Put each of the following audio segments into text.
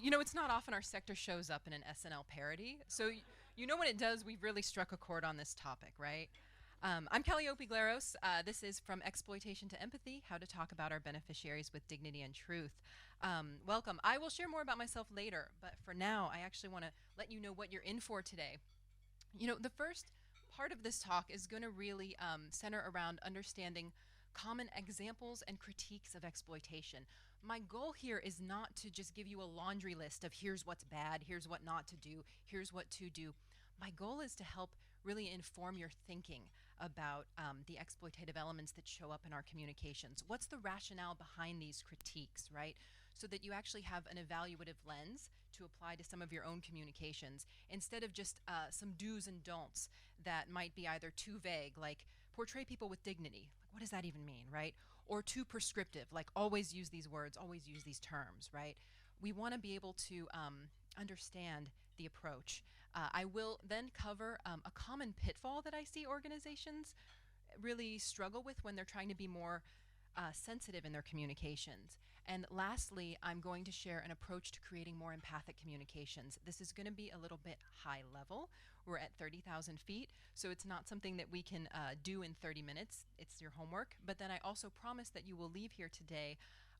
You know, it's not often our sector shows up in an SNL parody. So you know when it does, we've really struck a chord on this topic, right? I'm Caliopy Glaros. This is From Exploitation to Empathy, How to Talk About Our Beneficiaries with Dignity and Truth. Welcome. I will share more about myself later, but for now, I actually want to let you know what you're in for today. You know, the first part of this talk is going to really center around understanding common examples and critiques of exploitation. My goal here is not to just give you a laundry list of here's what's bad, here's what not to do, here's what to do. My goal is to help really inform your thinking about the exploitative elements that show up in our communications. What's the rationale behind these critiques, right? So that you actually have an evaluative lens to apply to some of your own communications instead of just some do's and don'ts that might be either too vague, like portray people with dignity. Like, what does that even mean, right? Or too prescriptive, like always use these words, always use these terms, right? We want to be able to understand the approach. I will then cover a common pitfall that I see organizations really struggle with when they're trying to be more sensitive in their communications. And lastly, I'm going to share an approach to creating more empathic communications. This is going to be a little bit high level. We're at 30,000 feet, so it's not something that we can do in 30 minutes. It's your homework. But then I also promise that you will leave here today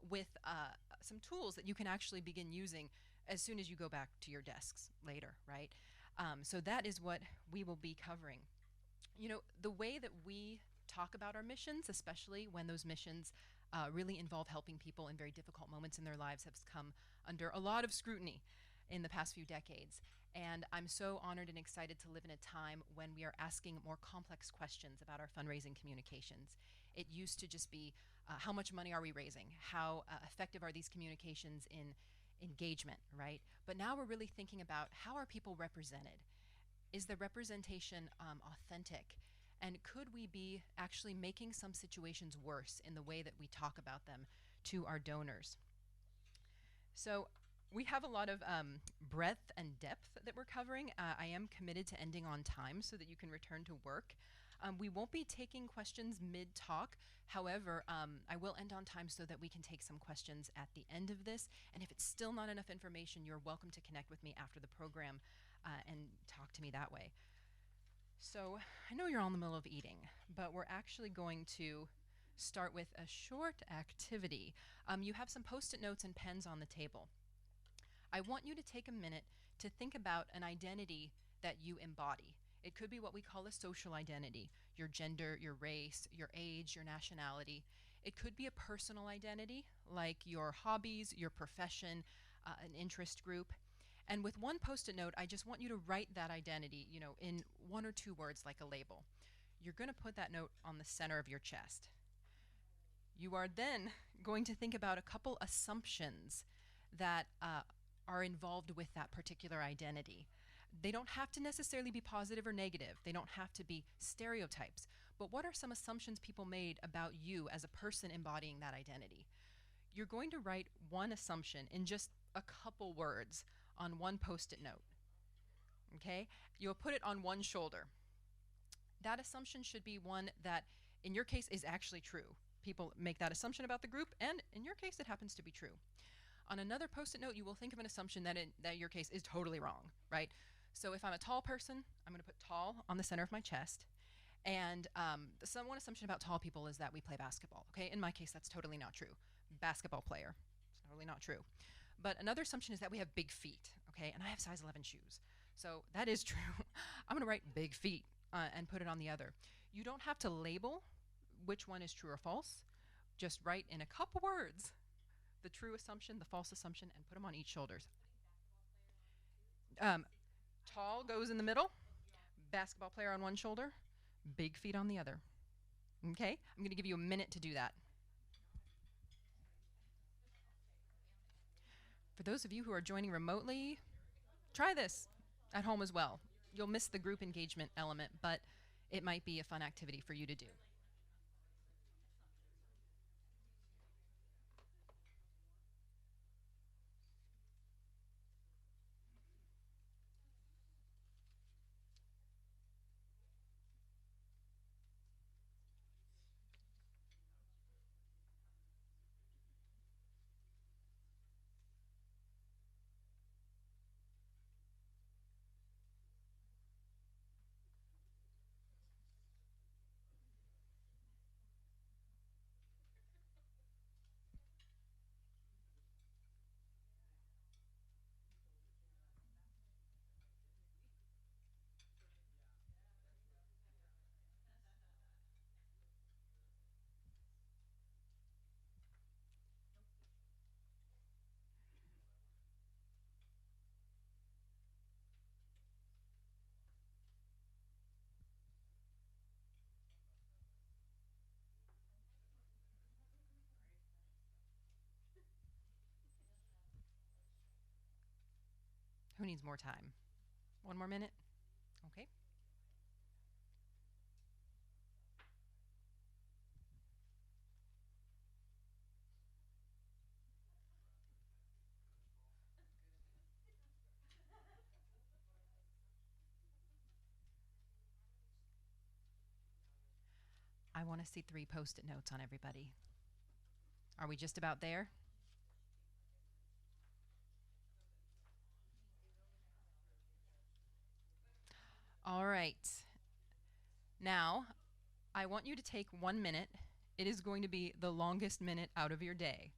with some tools that you can actually begin using as soon as you go back to your desks later, right? So that is what we will be covering. You know, the way that we talk about our missions, especially when those missions really involve helping people in very difficult moments in their lives, has come under a lot of scrutiny in the past few decades. And I'm so honored and excited to live in a time when we are asking more complex questions about our fundraising communications. It used to just be, how much money are we raising? How effective are these communications in engagement, right? But now we're really thinking about how are people represented? Is the representation authentic? And could we be actually making some situations worse in the way that we talk about them to our donors? So we have a lot of breadth and depth that we're covering. I am committed to ending on time so that you can return to work. We won't be taking questions mid-talk. However, I will end on time so that we can take some questions at the end of this. And if it's still not enough information, you're welcome to connect with me after the program and talk to me that way. So I know you're all in the middle of eating, but we're actually going to start with a short activity. You have some Post-it notes and pens on the table. I want you to take a minute to think about an identity that you embody. It could be what we call a social identity, your gender, your race, your age, your nationality. It could be a personal identity, like your hobbies, your profession, an interest group. And with one Post-it note, I just want you to write that identity, you know, in one or two words like a label. You're going to put that note on the center of your chest. You are then going to think about a couple assumptions that are involved with that particular identity. They don't have to necessarily be positive or negative. They don't have to be stereotypes. But what are some assumptions people made about you as a person embodying that identity? You're going to write one assumption in just a couple words on one Post-it note, okay? You'll put it on one shoulder. That assumption should be one that, in your case, is actually true. People make that assumption about the group, and in your case, it happens to be true. On another Post-it note, you will think of an assumption that in your case is totally wrong, right? So if I'm a tall person, I'm going to put tall on the center of my chest. And one assumption about tall people is that we play basketball, okay? In my case, that's totally not true. Basketball player, it's totally not true. But another assumption is that we have big feet, okay? And I have size 11 shoes. So that is true. I'm going to write big feet and put it on the other. You don't have to label which one is true or false. Just write in a couple words the true assumption, the false assumption, and put them on each shoulders. Tall goes in the middle, basketball player on one shoulder, big feet on the other. Okay? I'm going to give you a minute to do that. For those of you who are joining remotely, try this at home as well. You'll miss the group engagement element, but it might be a fun activity for you to do. needs more time? 1 more minute? Okay. I want to see 3 post-it notes on everybody. Are we just about there? All right. Now, I want you to take 1 minute. It is going to be the longest minute out of your day.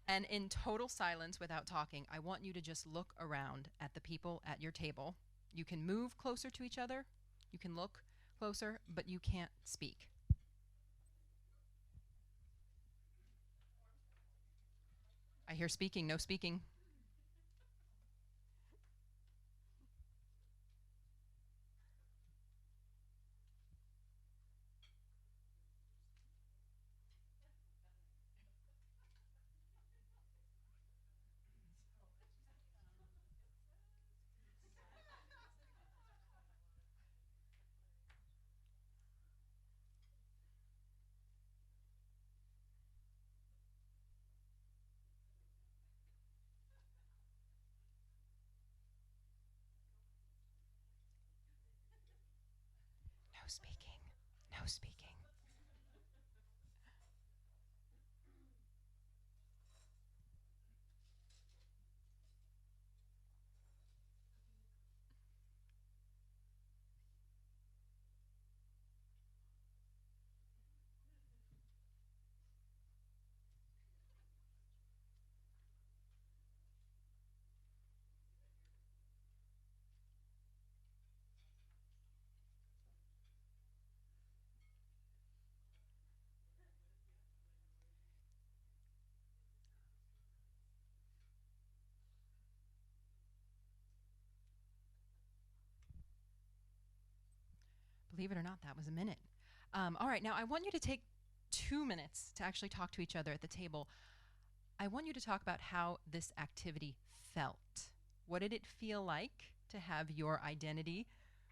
And in total silence without talking, I want you to just look around at the people at your table. You can move closer to each other. You can look closer, but you can't speak. I hear speaking, no speaking. No speaking, no speaking. Believe it or not, that was a minute. All right, now I want you to take 2 minutes to actually talk to each other at the table. I want you to talk about how this activity felt. What did it feel like to have your identity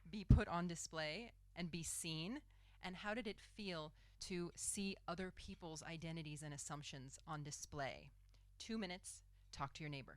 be put on display and be seen? And how did it feel to see other people's identities and assumptions on display? 2 minutes, talk to your neighbor.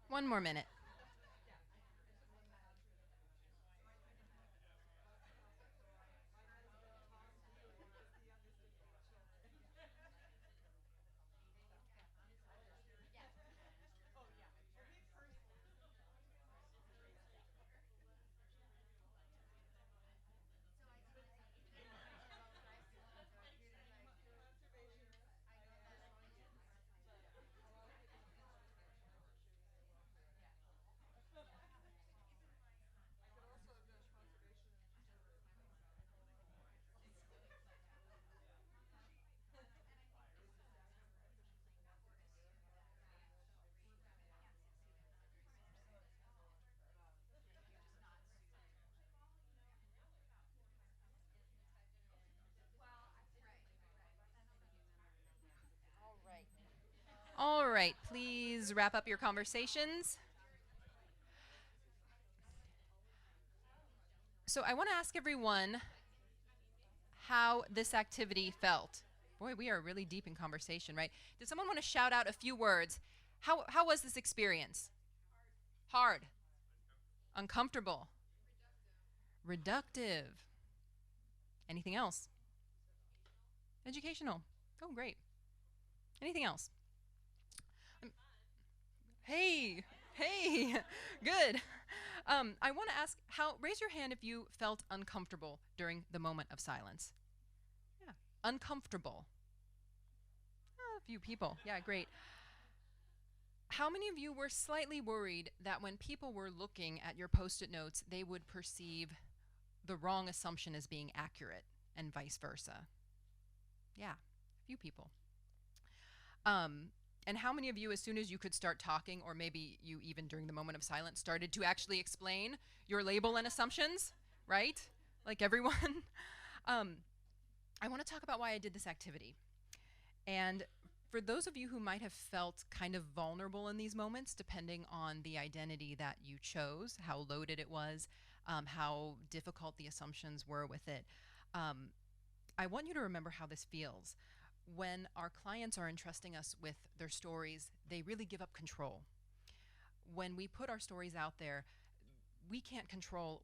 One more minute. right, please wrap up your conversations. So I want to ask everyone how this activity felt. Boy, we are really deep in conversation, right? Did someone want to shout out a few words? How was this experience? Hard, uncomfortable, reductive. Anything else? Educational. Oh, great. Anything else? Um, hey, hey, good. I want to ask raise your hand if you felt uncomfortable during the moment of silence. Yeah, uncomfortable. Oh, a few people. Yeah, great. How many of you were slightly worried that when people were looking at your post-it notes, they would perceive the wrong assumption as being accurate and vice versa? Yeah, a few people. And how many of you, as soon as you could start talking, or maybe you even during the moment of silence, started to actually explain your label and assumptions, right? Like everyone. I want to talk about why I did this activity. And for those of you who might have felt kind of vulnerable in these moments, depending on the identity that you chose, how loaded it was, how difficult the assumptions were with it, I want you to remember how this feels. When our clients are entrusting us with their stories, they really give up control. When we put our stories out there, we can't control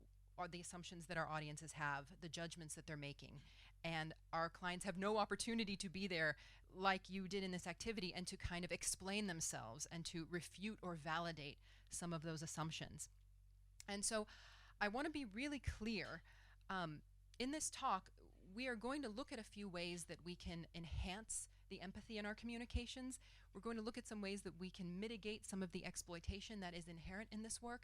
the assumptions that our audiences have, the judgments that they're making. And our clients have no opportunity to be there like you did in this activity and to kind of explain themselves and to refute or validate some of those assumptions. And so I want to be really clear. In this talk, we are going to look at a few ways that we can enhance the empathy in our communications. We're going to look at some ways that we can mitigate some of the exploitation that is inherent in this work.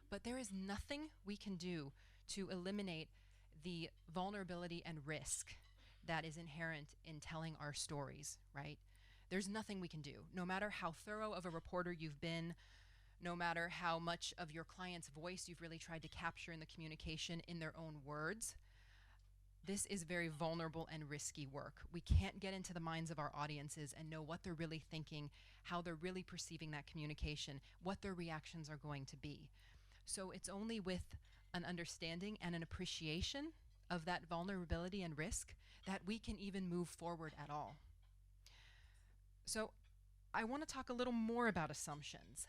But there is nothing we can do to eliminate the vulnerability and risk that is inherent in telling our stories, right? There's nothing we can do. No matter how thorough of a reporter you've been, no matter how much of your client's voice you've really tried to capture in the communication in their own words, this is very vulnerable and risky work. We can't get into the minds of our audiences and know what they're really thinking, how they're really perceiving that communication, what their reactions are going to be. So it's only with an understanding and an appreciation of that vulnerability and risk that we can even move forward at all. So I want to talk a little more about assumptions.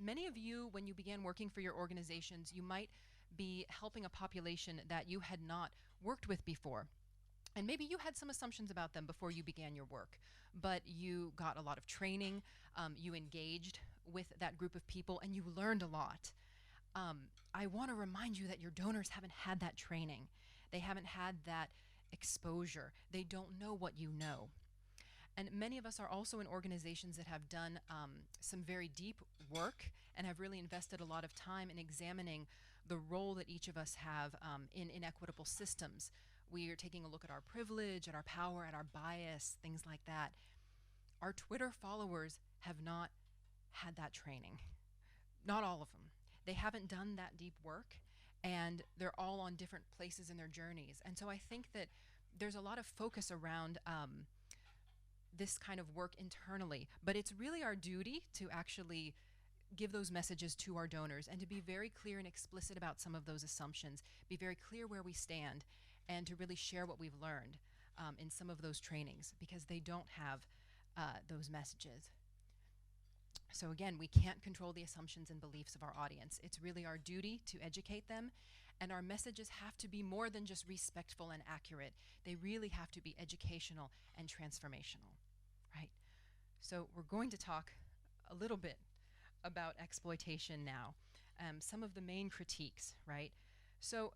Many of you, when you began working for your organizations, you might be helping a population that you had not worked with before. And maybe you had some assumptions about them before you began your work, but you got a lot of training, you engaged with that group of people, and you learned a lot. I want to remind you that your donors haven't had that training. They haven't had that exposure. They don't know what you know. And many of us are also in organizations that have done some very deep work and have really invested a lot of time in examining the role that each of us have in inequitable systems. We are taking a look at our privilege, at our power, at our bias, things like that. Our Twitter followers have not had that training. Not all of them. They haven't done that deep work, and they're all on different places in their journeys. And so I think that there's a lot of focus around this kind of work internally, but it's really our duty to actually give those messages to our donors and to be very clear and explicit about some of those assumptions, be very clear where we stand, and to really share what we've learned in some of those trainings, because they don't have those messages. So again, we can't control the assumptions and beliefs of our audience. It's really our duty to educate them, and our messages have to be more than just respectful and accurate. They really have to be educational and transformational, right? So we're going to talk a little bit about exploitation now. Some of the main critiques, right? So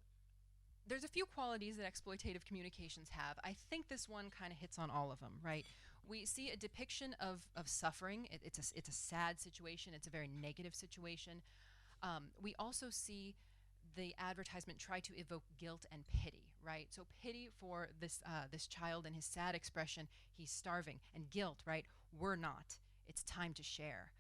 there's a few qualities that exploitative communications have. I think this one kind of hits on all of them, right? We see a depiction of suffering. It's a sad situation. It's a very negative situation. We also see the advertisement try to evoke guilt and pity, right? So pity for this child and his sad expression, he's starving, and guilt, right? We're not. It's time to share.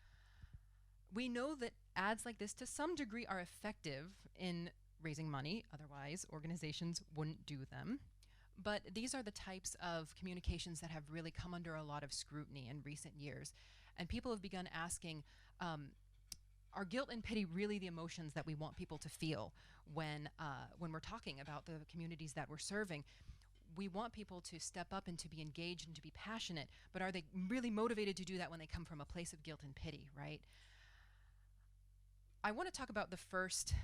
We know that ads like this, to some degree, are effective in raising money. Otherwise, organizations wouldn't do them. But these are the types of communications that have really come under a lot of scrutiny in recent years. And people have begun asking, are guilt and pity really the emotions that we want people to feel when we're talking about the communities that we're serving? We want people to step up and to be engaged and to be passionate, but are they really motivated to do that when they come from a place of guilt and pity, right? I want to talk about the first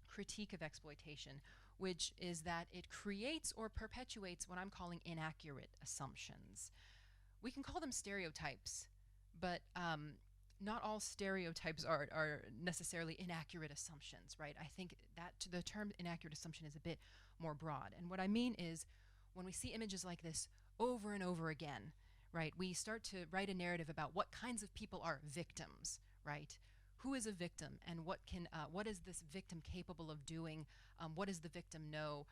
critique of exploitation, which is that it creates or perpetuates what I'm calling inaccurate assumptions. We can call them stereotypes, but not all stereotypes are necessarily inaccurate assumptions, right? I think that the term inaccurate assumption is a bit more broad. And what I mean is, when we see images like this over and over again, right, we start to write a narrative about what kinds of people are victims, right? Who is a victim, and what is this victim capable of doing? What does the victim know?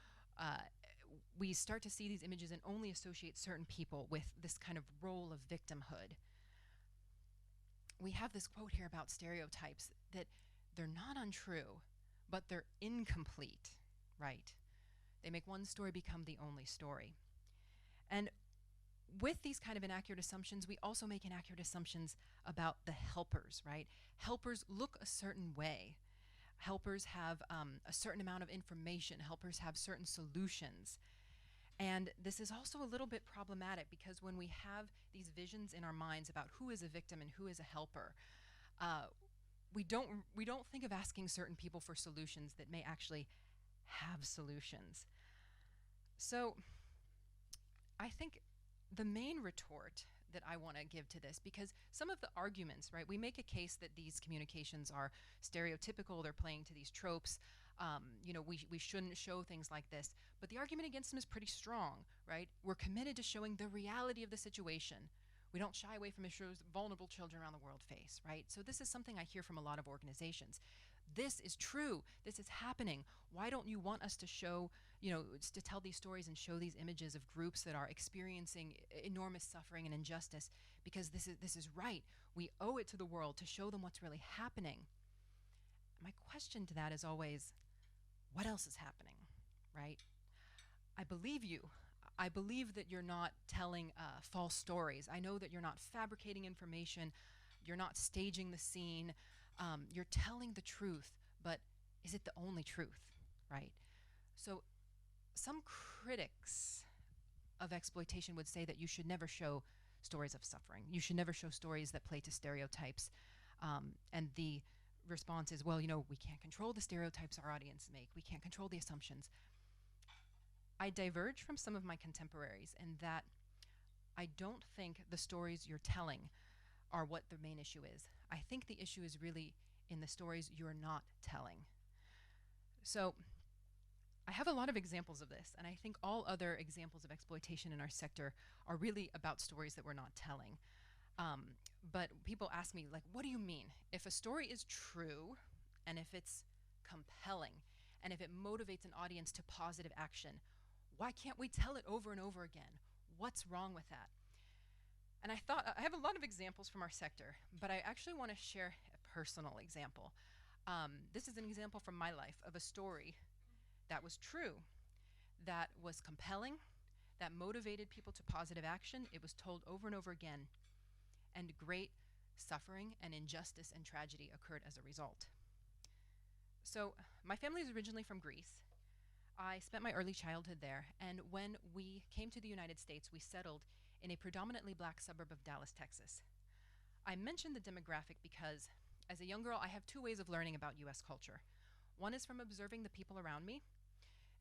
We start to see these images and only associate certain people with this kind of role of victimhood. We have this quote here about stereotypes that they're not untrue, but they're incomplete, right? They make one story become the only story. And with these kind of inaccurate assumptions, we also make inaccurate assumptions about the helpers, right? Helpers look a certain way. Helpers have a certain amount of information. Helpers have certain solutions. And this is also a little bit problematic, because when we have these visions in our minds about who is a victim and who is a helper, we don't think of asking certain people for solutions that may actually have solutions. So I think the main retort that I want to give to this, because some of the arguments, right, we make a case that these communications are stereotypical, they're playing to these tropes, we shouldn't show things like this, but the argument against them is pretty strong, right? We're committed to showing the reality of the situation. We don't shy away from issues vulnerable children around the world face, right? So this is something I hear from a lot of organizations. This is true. This is happening. Why don't you want us to show, to tell these stories and show these images of groups that are experiencing enormous suffering and injustice? Because this is right. We owe it to the world to show them what's really happening. My question to that is always, what else is happening, right? I believe you. I believe that you're not telling false stories. I know that you're not fabricating information. You're not staging the scene. You're telling the truth, but is it the only truth, right? So some critics of exploitation would say that you should never show stories of suffering. You should never show stories that play to stereotypes. And the response is, well, we can't control the stereotypes our audience make. We can't control the assumptions. I diverge from some of my contemporaries in that I don't think the stories you're telling are what the main issue is. I think the issue is really in the stories you're not telling. So I have a lot of examples of this, and I think all other examples of exploitation in our sector are really about stories that we're not telling. But people ask me, like, what do you mean? If a story is true, and if it's compelling, and if it motivates an audience to positive action, why can't we tell it over and over again? What's wrong with that? And I thought, I have a lot of examples from our sector, but I actually want to share a personal example. This is an example from my life of a story that was true, that was compelling, that motivated people to positive action. It was told over and over again, and great suffering and injustice and tragedy occurred as a result. So my family is originally from Greece. I spent my early childhood there, and when we came to the United States, we settled in a predominantly black suburb of Dallas, Texas. I mentioned the demographic because, as a young girl, I have two ways of learning about US culture. One is from observing the people around me.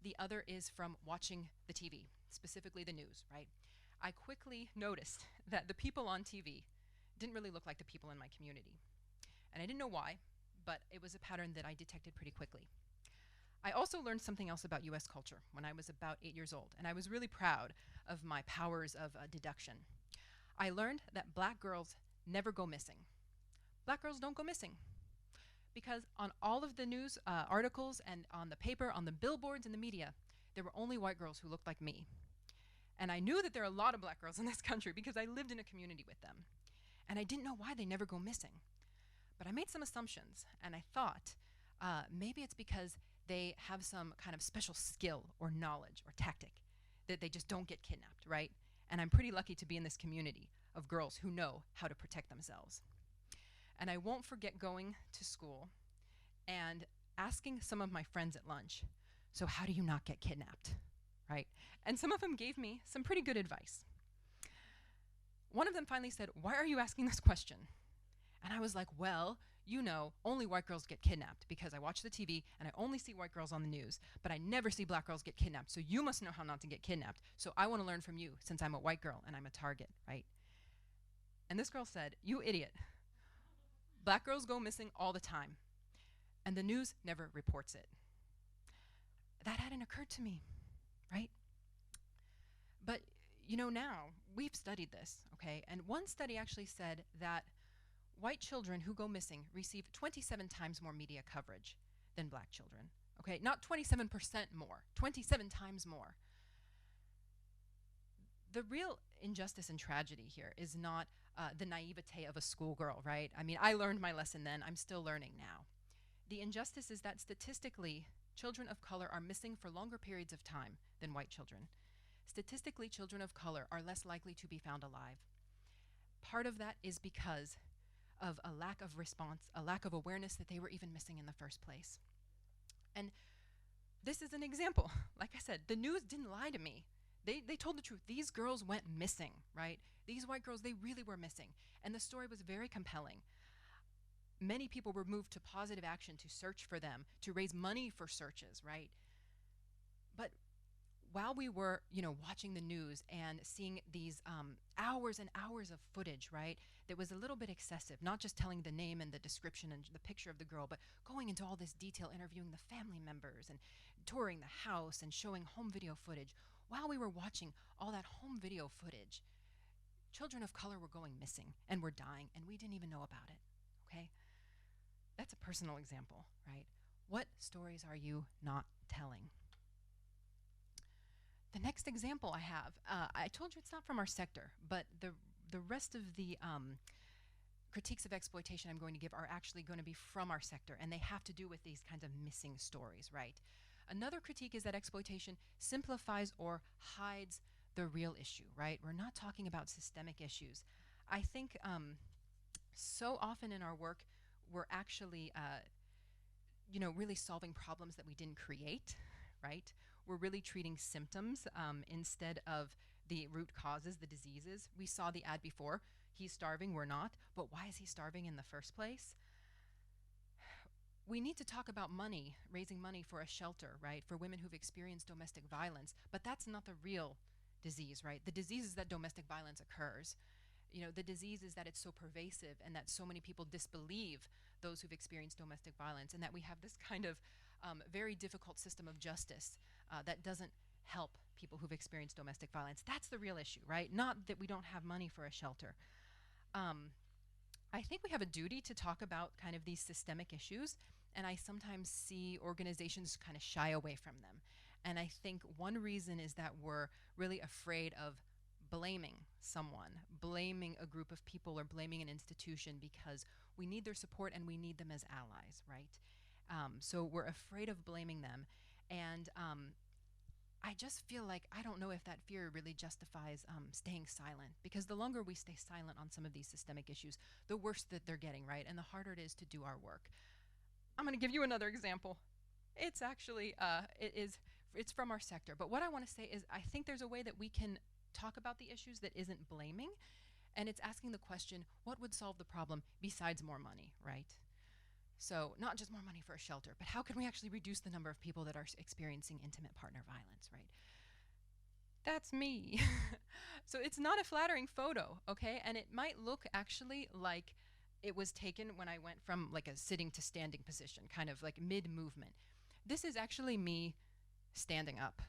The other is from watching the TV, specifically the news, right? I quickly noticed that the people on TV didn't really look like the people in my community. And I didn't know why, but it was a pattern that I detected pretty quickly. I also learned something else about US culture when I was about 8 years old, and I was really proud of my powers of deduction. I learned that black girls never go missing. Black girls don't go missing, because on all of the news articles and on the paper, on the billboards in the media, there were only white girls who looked like me. And I knew that there are a lot of black girls in this country because I lived in a community with them. And I didn't know why they never go missing. But I made some assumptions, and I thought maybe it's because they have some kind of special skill or knowledge or tactic that they just don't get kidnapped, right? And I'm pretty lucky to be in this community. of girls who know how to protect themselves. And I won't forget going to school and asking some of my friends at lunch, so how do you not get kidnapped, right? And some of them gave me some pretty good advice. One of them finally said, why are you asking this question? And I was like, well, you know, only white girls get kidnapped because I watch the TV and I only see white girls on the news, but I never see black girls get kidnapped. So you must know how not to get kidnapped. So I want to learn from you since I'm a white girl and I'm a target, right? And this girl said, you idiot. Black girls go missing all the time, and the news never reports it. That hadn't occurred to me, right? But, you know, now we've studied this, okay? And one study actually said that white children who go missing receive 27 times more media coverage than black children, okay? Not 27% more, 27 times more. The real injustice and tragedy here is not the naivete of a schoolgirl, right? I mean, I learned my lesson then, I'm still learning now. The injustice is that statistically, children of color are missing for longer periods of time than white children. Statistically, children of color are less likely to be found alive. Part of that is because of a lack of response, a lack of awareness that they were even missing in the first place. And this is an example. Like I said, the news didn't lie to me. They told the truth. These girls went missing, right? These white girls, they really were missing. And the story was very compelling. Many people were moved to positive action to search for them, to raise money for searches, right? But while we were, you know, watching the news and seeing these hours and hours of footage, right, that was a little bit excessive, not just telling the name and the description and the picture of the girl, but going into all this detail, interviewing the family members and touring the house and showing home video footage. While we were watching all that home video footage, children of color were going missing and were dying, and we didn't even know about it, okay? That's a personal example, right? What stories are you not telling? The next example I have, I told you it's not from our sector, but the rest of the critiques of exploitation I'm going to give are actually going to be from our sector, and they have to do with these kinds of missing stories, right? Another critique is that exploitation simplifies or hides the real issue, right? We're not talking about systemic issues. I think so often in our work, we're actually, you know, really solving problems that we didn't create, right? We're really treating symptoms instead of the root causes, the diseases. We saw the ad before. He's starving, we're not. But why is he starving in the first place? We need to talk about money, raising money for a shelter, right, for women who've experienced domestic violence. But that's not the real disease, right? The disease is that domestic violence occurs. You know, the disease is that it's so pervasive and that so many people disbelieve those who've experienced domestic violence, and that we have this kind of very difficult system of justice that doesn't help people who've experienced domestic violence. That's the real issue, right? Not that we don't have money for a shelter. I think we have a duty to talk about kind of these systemic issues, and I sometimes see organizations kind of shy away from them. And I think one reason is that we're really afraid of blaming someone, blaming a group of people or blaming an institution, because we need their support and we need them as allies, right? So we're afraid of blaming them. And I just feel like, I don't know if that fear really justifies staying silent, because the longer we stay silent on some of these systemic issues, the worse that they're getting, right? And the harder it is to do our work. I'm gonna give you another example. It's actually, it's from our sector. But what I wanna say is, I think there's a way that we can talk about the issues that isn't blaming, and it's asking the question, what would solve the problem besides more money, right? So not just more money for a shelter, but how can we actually reduce the number of people that are experiencing intimate partner violence, right? That's me. So it's not a flattering photo, okay? And it might look actually like it was taken when I went from like a sitting to standing position, kind of like mid-movement. This is actually me standing up.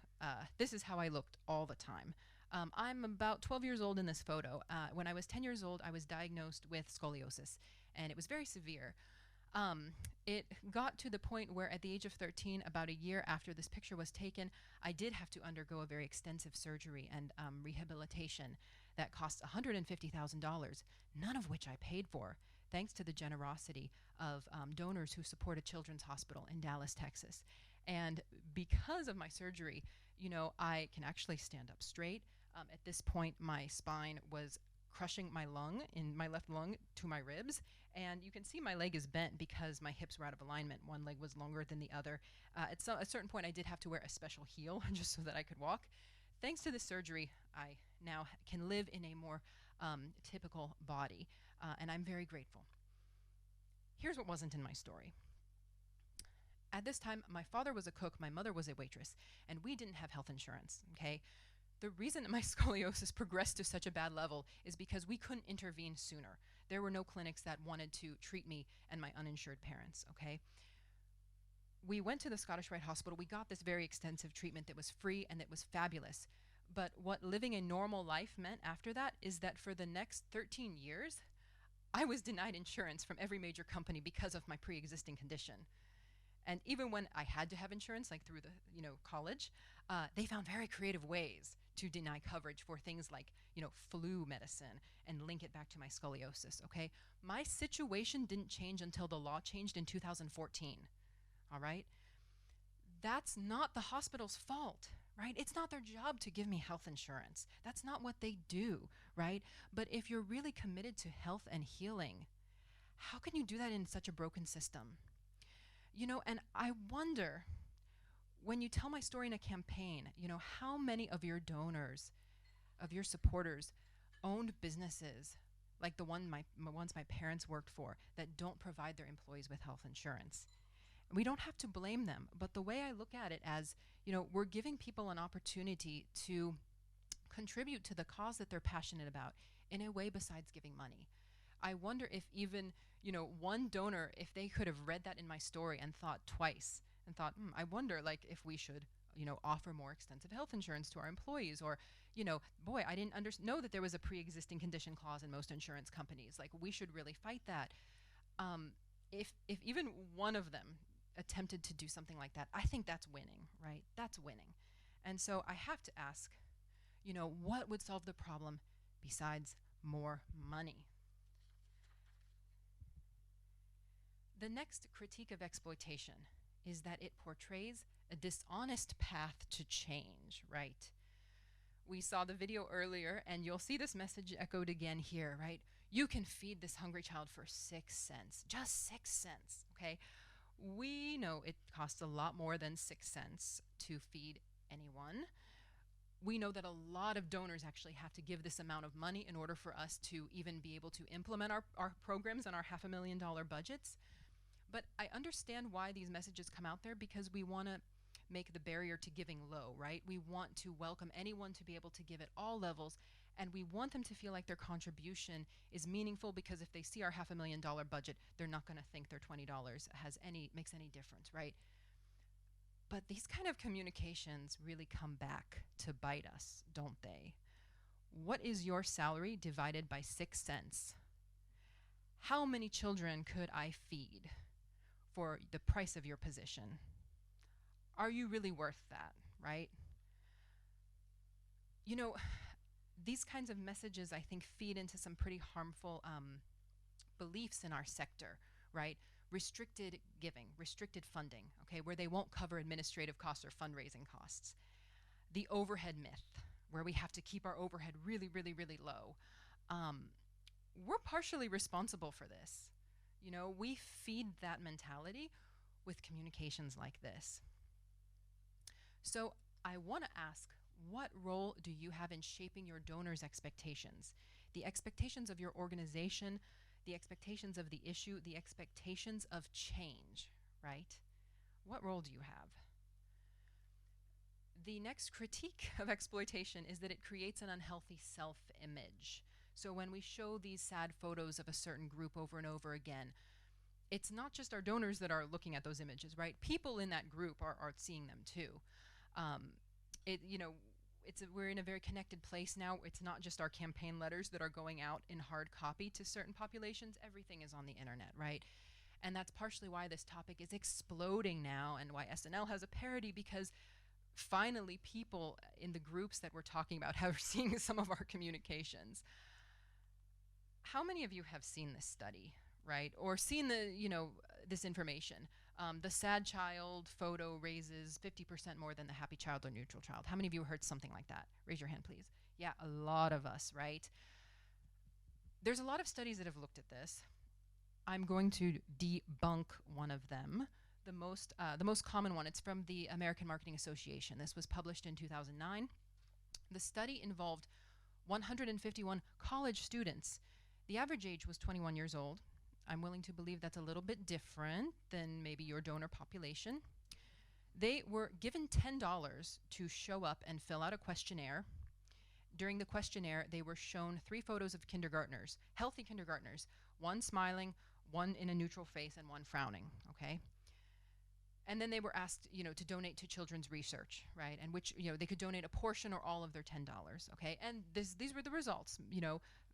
This is how I looked all the time. I'm about 12 years old in this photo. When I was 10 years old, I was diagnosed with scoliosis, and it was very severe. It got to the point where at the age of 13, about a year after this picture was taken, I did have to undergo a very extensive surgery and rehabilitation that cost $150,000, none of which I paid for, thanks to the generosity of donors who support a children's hospital in Dallas, Texas. And because of my surgery, you know, I can actually stand up straight. At this point, my spine was crushing my lung, in my left lung, to my ribs. And you can see my leg is bent because my hips were out of alignment. One leg was longer than the other. At a certain point, I did have to wear a special heel just so that I could walk. Thanks to this surgery, I now can live in a more typical body, and I'm very grateful. Here's what wasn't in my story. At this time, my father was a cook, my mother was a waitress, and we didn't have health insurance, okay? The reason that my scoliosis progressed to such a bad level is because we couldn't intervene sooner. There were no clinics that wanted to treat me and my uninsured parents, okay? We went to the Scottish Rite Hospital. We got this very extensive treatment that was free and that was fabulous. But what living a normal life meant after that is that for the next 13 years, I was denied insurance from every major company because of my pre-existing condition. And even when I had to have insurance, like through the college, they found very creative ways to deny coverage for things like flu medicine and link it back to my scoliosis. Okay, my situation didn't change until the law changed in 2014. All right, that's not the hospital's fault, right? It's not their job to give me health insurance. That's not what they do, right? But if you're really committed to health and healing, how can you do that in such a broken system? And I wonder, when you tell my story in a campaign, how many of your donors, of your supporters, owned businesses like the ones my parents worked for that don't provide their employees with health insurance? We don't have to blame them, but the way I look at it as, we're giving people an opportunity to contribute to the cause that they're passionate about in a way besides giving money. I wonder if even, one donor, if they could have read that in my story and thought twice and thought, I wonder if we should, offer more extensive health insurance to our employees, or, boy, I didn't know that there was a pre-existing condition clause in most insurance companies. We should really fight that. If even one of them attempted to do something like that, I think that's winning, right? That's winning. And so I have to ask, what would solve the problem besides more money? The next critique of exploitation is that it portrays a dishonest path to change, right? We saw the video earlier, and you'll see this message echoed again here, right? You can feed this hungry child for 6 cents, just 6 cents, okay? We know it costs a lot more than 6 cents to feed anyone. We know that a lot of donors actually have to give this amount of money in order for us to even be able to implement our programs and our $500,000 budgets. But I understand why these messages come out there, because we want to make the barrier to giving low, right? We want to welcome anyone to be able to give at all levels, and we want them to feel like their contribution is meaningful, because if they see our $500,000 budget, they're not going to think their $20 makes any difference, right? But these kind of communications really come back to bite us, don't they? What is your salary divided by 6 cents? How many children could I feed for the price of your position? Are you really worth that, right? These kinds of messages, I think, feed into some pretty harmful beliefs in our sector, right? Restricted giving, restricted funding, okay, where they won't cover administrative costs or fundraising costs. The overhead myth, where we have to keep our overhead really, really, really low. We're partially responsible for this. We feed that mentality with communications like this. So I want to ask, what role do you have in shaping your donors' expectations? The expectations of your organization, the expectations of the issue, the expectations of change, right? What role do you have? The next critique of exploitation is that it creates an unhealthy self-image. So when we show these sad photos of a certain group over and over again, it's not just our donors that are looking at those images, right? People in that group are seeing them too. We're in a very connected place now. It's not just our campaign letters that are going out in hard copy to certain populations. Everything is on the internet, right? And that's partially why this topic is exploding now, and why SNL has a parody, because finally people in the groups that we're talking about are seeing some of our communications. How many of you have seen this study, right? Or seen this information? The sad child photo raises 50% more than the happy child or neutral child. How many of you heard something like that? Raise your hand, please. Yeah, a lot of us, right? There's a lot of studies that have looked at this. I'm going to debunk one of them. The most common one, it's from the American Marketing Association. This was published in 2009. The study involved 151 college students. The average age was 21 years old. I'm willing to believe that's a little bit different than maybe your donor population. They were given $10 to show up and fill out a questionnaire. During the questionnaire, they were shown 3 photos of kindergartners, healthy kindergartners, one smiling, one in a neutral face, and one frowning, okay? And then they were asked, to donate to children's research, right? And which, they could donate a portion or all of their $10, okay? And these were the results.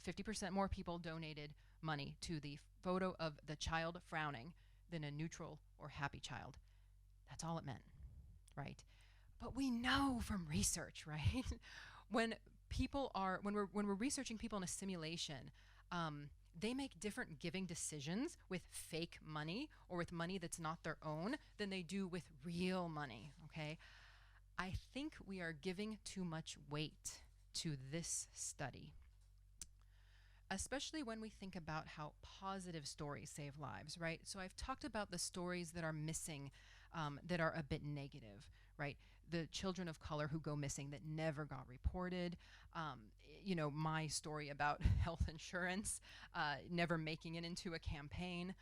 50% more people donated money to the photo of the child frowning than a neutral or happy child. That's all it meant, right? But we know from research, right? when we're researching people in a simulation, they make different giving decisions with fake money or with money that's not their own than they do with real money, okay? I think we are giving too much weight to this study, especially when we think about how positive stories save lives, right? So I've talked about the stories that are missing, that are a bit negative, right? The children of color who go missing that never got reported. My story about health insurance, never making it into a campaign.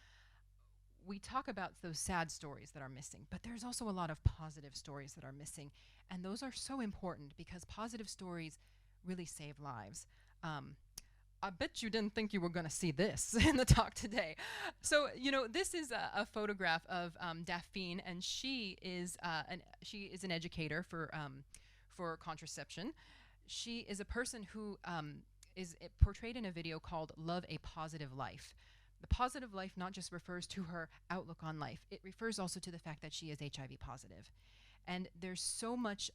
We talk about those sad stories that are missing, but there's also a lot of positive stories that are missing. And those are so important because positive stories really save lives. I bet you didn't think you were going to see this in the talk today. So, this is a photograph of Daphne, and she is an educator for contraception. She is a person who is portrayed in a video called "Love a Positive Life." The positive life not just refers to her outlook on life; it refers also to the fact that she is HIV positive. And there's so many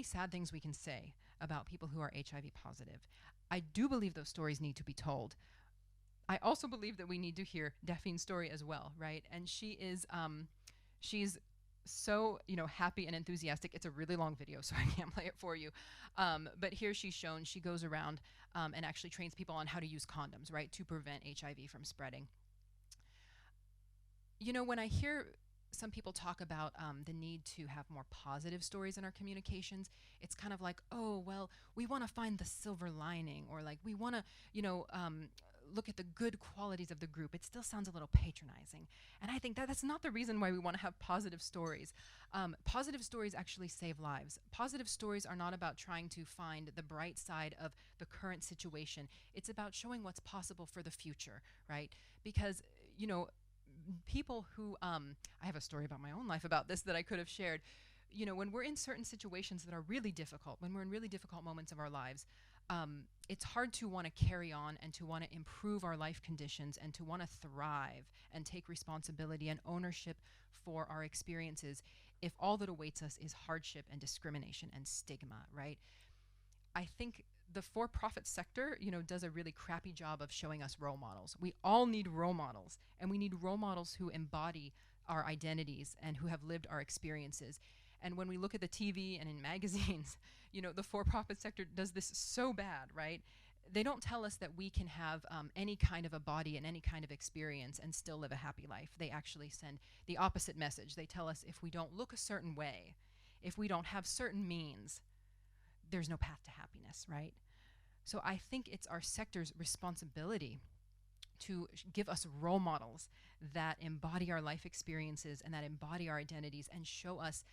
sad things we can say about people who are HIV positive. I do believe those stories need to be told. I also believe that we need to hear Daphne's story as well, right? And she's so, happy and enthusiastic. It's a really long video, so I can't play it for you. But here she's shown, she goes around and actually trains people on how to use condoms, right, to prevent HIV from spreading. When I hear some people talk about the need to have more positive stories in our communications, it's kind of like, oh, well, we want to find the silver lining, or like we want to, look at the good qualities of the group. It still sounds a little patronizing. And I think that's not the reason why we want to have positive stories. Positive stories actually save lives. Positive stories are not about trying to find the bright side of the current situation. It's about showing what's possible for the future, right? Because, people who, I have a story about my own life about this that I could have shared. When we're in certain situations that are really difficult, when we're in really difficult moments of our lives, it's hard to want to carry on and to want to improve our life conditions and to want to thrive and take responsibility and ownership for our experiences if all that awaits us is hardship and discrimination and stigma, right? I think the for-profit sector, does a really crappy job of showing us role models. We all need role models, and we need role models who embody our identities and who have lived our experiences. And when we look at the TV and in magazines, the for-profit sector does this so bad, right? They don't tell us that we can have any kind of a body and any kind of experience and still live a happy life. They actually send the opposite message. They tell us if we don't look a certain way, if we don't have certain means, there's no path to happiness, right? So I think it's our sector's responsibility to give us role models that embody our life experiences and that embody our identities and show us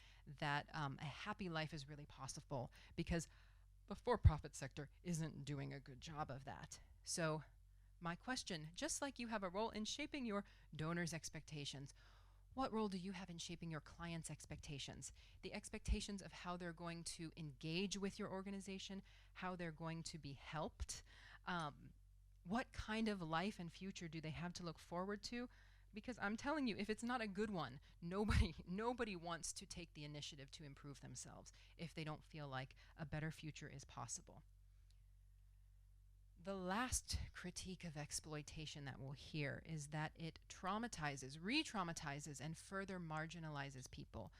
that a happy life is really possible, because the for-profit sector isn't doing a good job of that. So my question, just like you have a role in shaping your donors' expectations, what role do you have in shaping your clients' expectations? The expectations of how they're going to engage with your organization, how they're going to be helped. What kind of life and future do they have to look forward to? Because I'm telling you, if it's not a good one, nobody wants to take the initiative to improve themselves if they don't feel like a better future is possible. The last critique of exploitation that we'll hear is that it traumatizes, re-traumatizes, and further marginalizes people.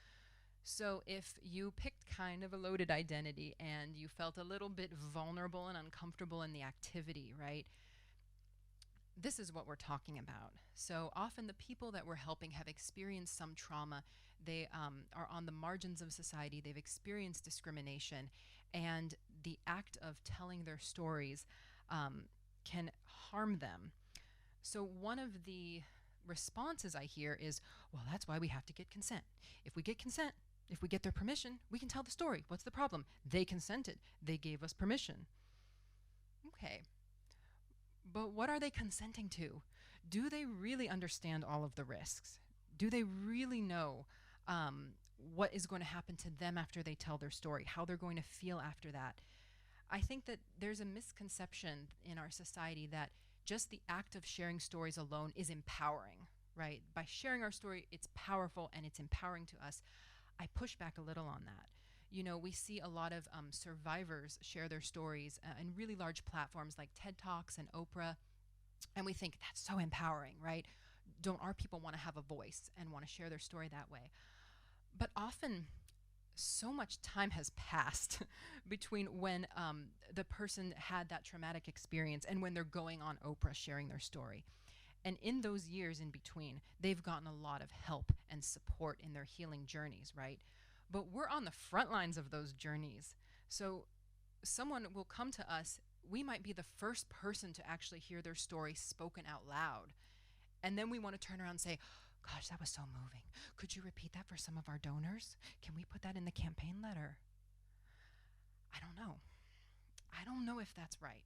So if you picked kind of a loaded identity and you felt a little bit vulnerable and uncomfortable in the activity, right? This is what we're talking about. So often the people that we're helping have experienced some trauma. They are on the margins of society. They've experienced discrimination. And the act of telling their stories can harm them. So one of the responses I hear is, well, that's why we have to get consent. If we get consent, if we get their permission, we can tell the story. What's the problem? They consented. They gave us permission. Okay, but what are they consenting to? Do they really understand all of the risks? Do they really know what is going to happen to them after they tell their story, how they're going to feel after that? I think that there's a misconception in our society that just the act of sharing stories alone is empowering, right? By sharing our story, it's powerful and it's empowering to us. I push back a little on that. You know, we see a lot of survivors share their stories in really large platforms like TED Talks and Oprah, and we think that's so empowering, right? Don't our people want to have a voice and want to share their story that way? But often, so much time has passed between when the person had that traumatic experience and when they're going on Oprah sharing their story. And in those years in between, they've gotten a lot of help and support in their healing journeys, right? But we're on the front lines of those journeys. So someone will come to us, we might be the first person to actually hear their story spoken out loud. And then we want to turn around and say, gosh, that was so moving. Could you repeat that for some of our donors? Can we put that in the campaign letter? I don't know. I don't know if that's right.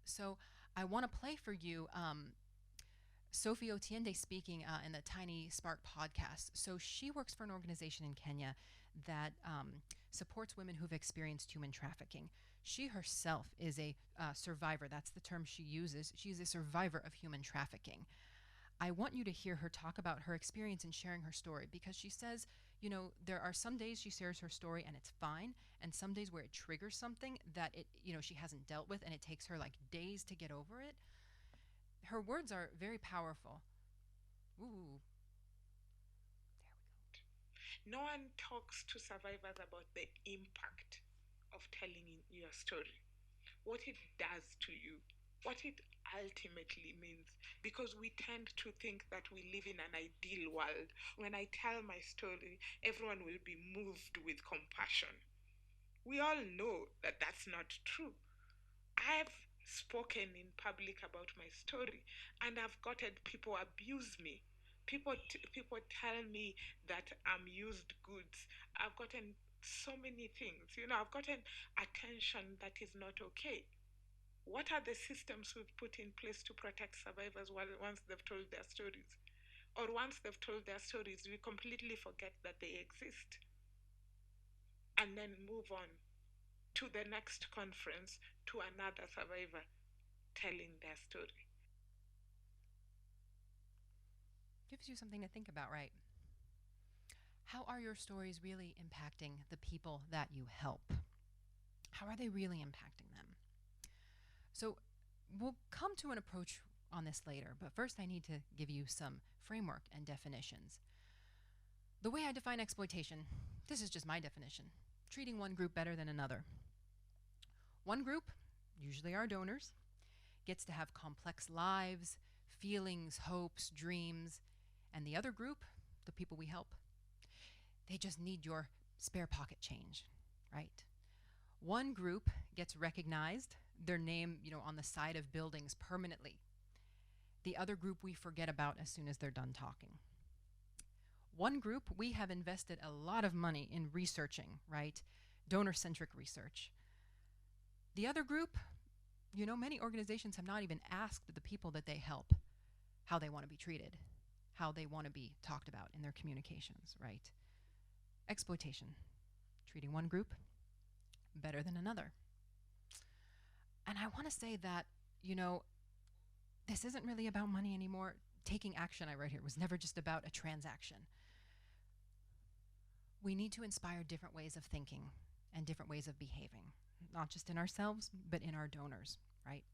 So I want to play for you Sophie Otiende speaking in the Tiny Spark podcast. So she works for an organization in Kenya that supports women who've experienced human trafficking. She herself is a survivor. That's the term she uses. She's a survivor of human trafficking. I want you to hear her talk about her experience in sharing her story, because she says, you know, there are some days she shares her story and it's fine, and some days where it triggers something that she hasn't dealt with, and it takes her like days to get over it. Her words are very powerful. Ooh, No one talks to survivors about the impact of telling your story, what it does to you, what it ultimately means. Because we tend to think that we live in an ideal world. When I tell my story, everyone will be moved with compassion. We all know that that's not true. I've spoken in public about my story, and I've gotten people abuse me. People tell me that I'm used goods. I've gotten so many things. I've gotten attention that is not okay. What are the systems we've put in place to protect survivors once they've told their stories? Or once they've told their stories, we completely forget that they exist and then move on to the next conference, to another survivor telling their story. gives you something to think about, right? How are your stories really impacting the people that you help? How are they really impacting them? So we'll come to an approach on this later, but first I need to give you some framework and definitions. The way I define exploitation, this is just my definition: treating one group better than another. One group, usually our donors, gets to have complex lives, feelings, hopes, dreams, and the other group, the people we help, they just need your spare pocket change, right? One group gets recognized, their name, on the side of buildings permanently. The other group we forget about as soon as they're done talking. One group we have invested a lot of money in researching, right? Donor-centric research. The other group, many organizations have not even asked the people that they help how they want to be treated, how they want to be talked about in their communications, right? Exploitation, treating one group better than another. And I want to say that, this isn't really about money anymore. Taking action, I wrote here, was never just about a transaction. We need to inspire different ways of thinking and different ways of behaving, not just in ourselves, but in our donors, right?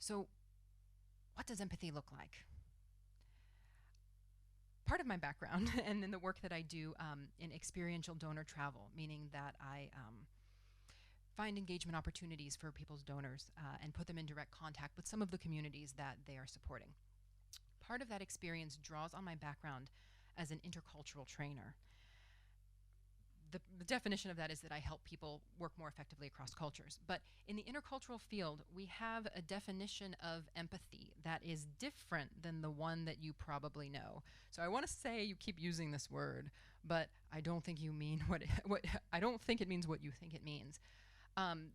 So, what does empathy look like? part of my background and then the work that I do in experiential donor travel, meaning that I find engagement opportunities for people's donors and put them in direct contact with some of the communities that they are supporting. Part of that experience draws on my background as an intercultural trainer. The definition of that is that I help people work more effectively across cultures. But in the intercultural field, we have a definition of empathy that is different than the one that you probably know. So I want to say you keep using this word, but I don't think you mean what I don't think it means what you think it means.